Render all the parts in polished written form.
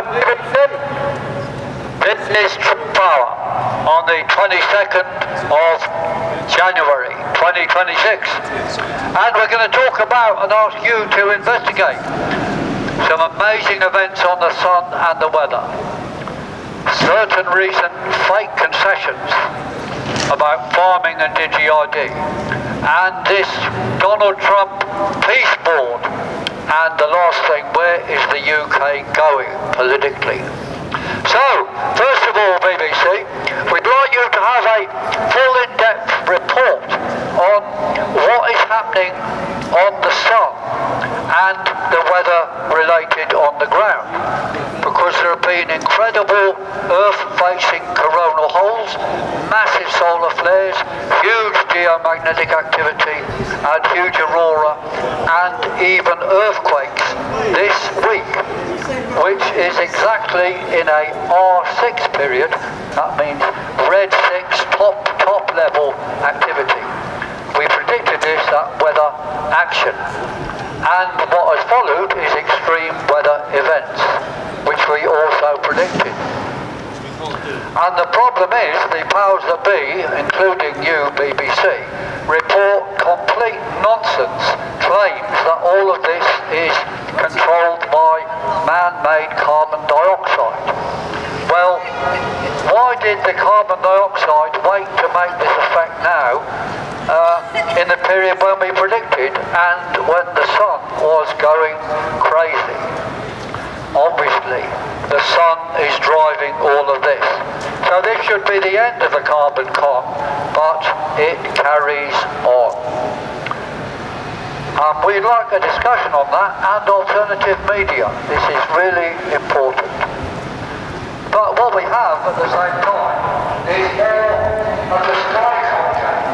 This is Trump Power on the 22nd of January 2026, and we're going to talk about and ask you to investigate some amazing events on the sun and the weather, certain recent fake concessions about farming and digi-ID, and this Donald Trump peace board, and the last thing, where is the UK going politically? So, first of all, BBC, we'd like you to have a full in-depth report on what is happening on the sun and the weather related on the ground, because there have been incredible Earth-facing coronal holes, massive solar flares, huge geomagnetic activity and huge aurora, and even earthquakes this week, which is exactly in a R6 period. That means red 6 top level activity. We predicted this at Weather Action, and what has followed is extreme weather events, which we also predicted. And the problem is the powers that be, including you, BBC, report complete nonsense claims that all of this is controlled by man-made carbon dioxide. Well, why did the carbon dioxide wait to make this effect now, in the period when we predicted and when the sun was going crazy? Obviously, the sun is driving all of this. So this should be the end of the carbon con, but it carries on. We'd like a discussion on that and alternative media. This is really important. But what we have at the same time is more of the sky contact,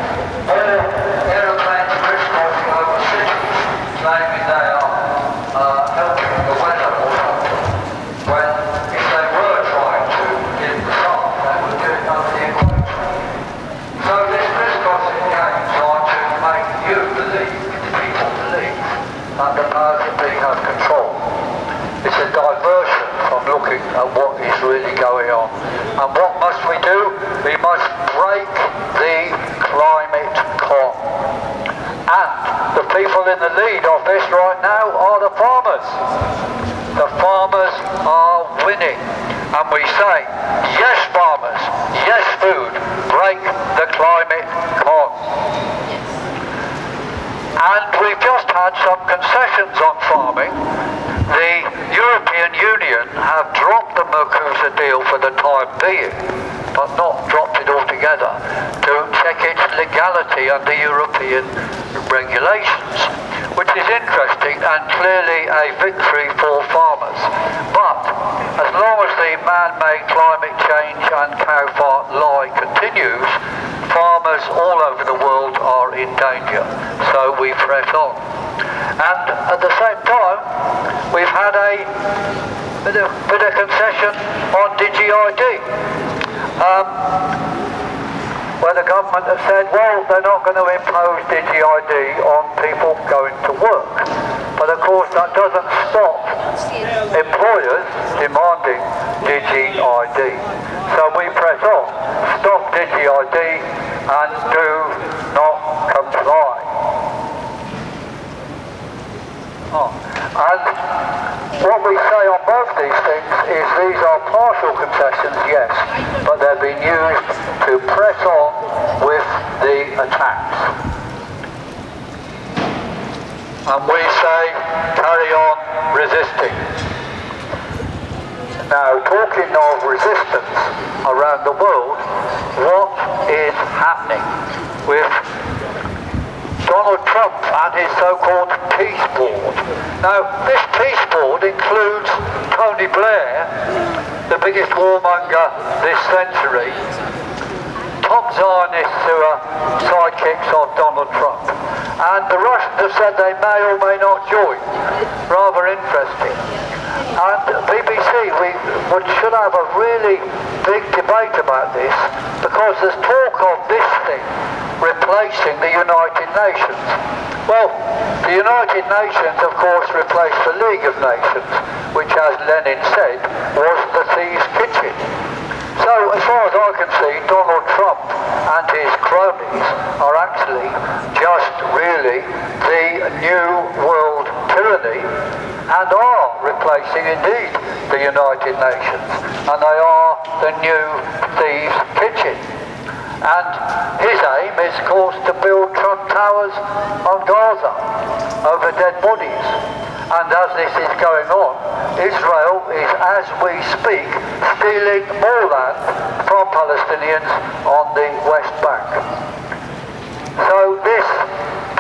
where aeroplanes crisscrossing over cities, claiming they are helping the weather or something, when if they were trying to hit the sun, they would do it over the equator. So this crisscrossing game is trying to make you believe, people believe, that the powers that be have control. It's a diversion from looking at what is really going on. And what must we do? We must break the climate con. And the people in the lead of this right now are the farmers. The farmers are winning. And we say, yes farmers, yes food, break the climate con. And we've just had some concessions on farming. The European Union have dropped the Mercosur deal for the time being, but not dropped it altogether, to check its legality under European regulations, which is interesting and clearly a victory for farmers. But as long as the man-made climate change and cow fart lie continues, farmers all over the world are in danger, so we press on. And at the same time, we've had a bit of concession on digi-ID, where the government has said, well, they're not going to impose digi-ID on people going to work. But of course that doesn't stop employers demanding digi-ID. So we press on, stop digi-ID and do not comply. And what we say on both these things is these are partial concessions, yes, but they're being used to press on with the attacks. And we say, carry on resisting. Now, talking of resistance around the world, what is happening with Donald Trump and his so-called peace board? Now, this peace board includes Tony Blair, the biggest warmonger this century, top Zionists who are sidekicks of Donald Trump, and the Russians have said they may or may not join. Rather interesting. And BBC, we should have a really big debate about this, because there's talk of this thing replacing the United Nations. Well, the United Nations, of course, replaced the League of Nations, which, as Lenin said, was the thieves' kitchen. So, as far as I can see, Donald Trump and his cronies are actually just really the new world tyranny and are replacing, indeed, the United Nations. And they are the new thieves' kitchen. And his aim is, of course, to build Trump Towers on Gaza over dead bodies. And as this is going on, Israel is, as we speak, stealing more land from Palestinians on the West Bank. So this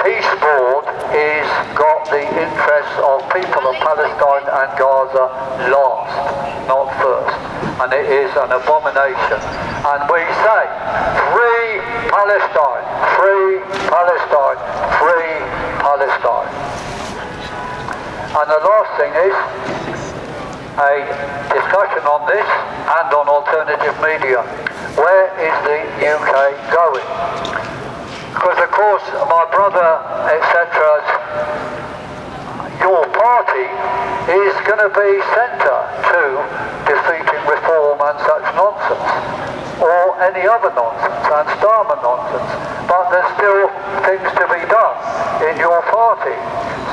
peace board is got the interests of people of Palestine and Gaza last, not first. And it is an abomination. And we say, free Palestine, free Palestine, free Palestine. And the last thing is a discussion on this and on alternative media. Where is the UK going? Because of course my brother, etc., your party is going to be centre to defeating reform and such nonsense, or any other nonsense, and Starmer nonsense. But there's still things to be done in your party.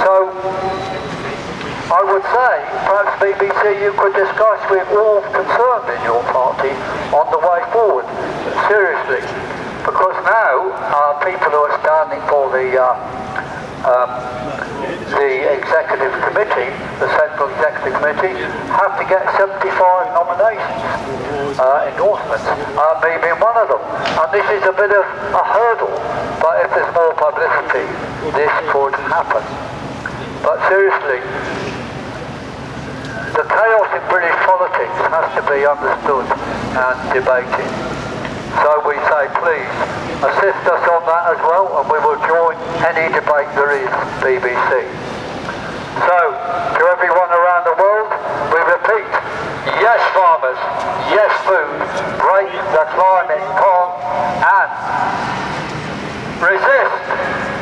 So I would say, perhaps BBC, you could discuss with all concerned in your party on the way forward, seriously. Because now, people who are standing for the executive committee, the Central Executive Committee, have to get 75 nominations, endorsements, me being one of them. And this is a bit of a hurdle, but if there's more publicity, this could happen. But seriously, the chaos in British politics has to be understood and debated. So we say, please, assist us on that as well, and we will join any debate there is, BBC. So, to everyone around the world, we repeat, yes farmers, yes food, break the climate con, and resist,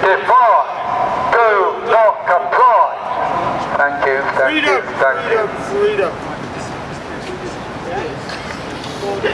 defy, do not comply. Thank you, thank you, thank you. Freedom.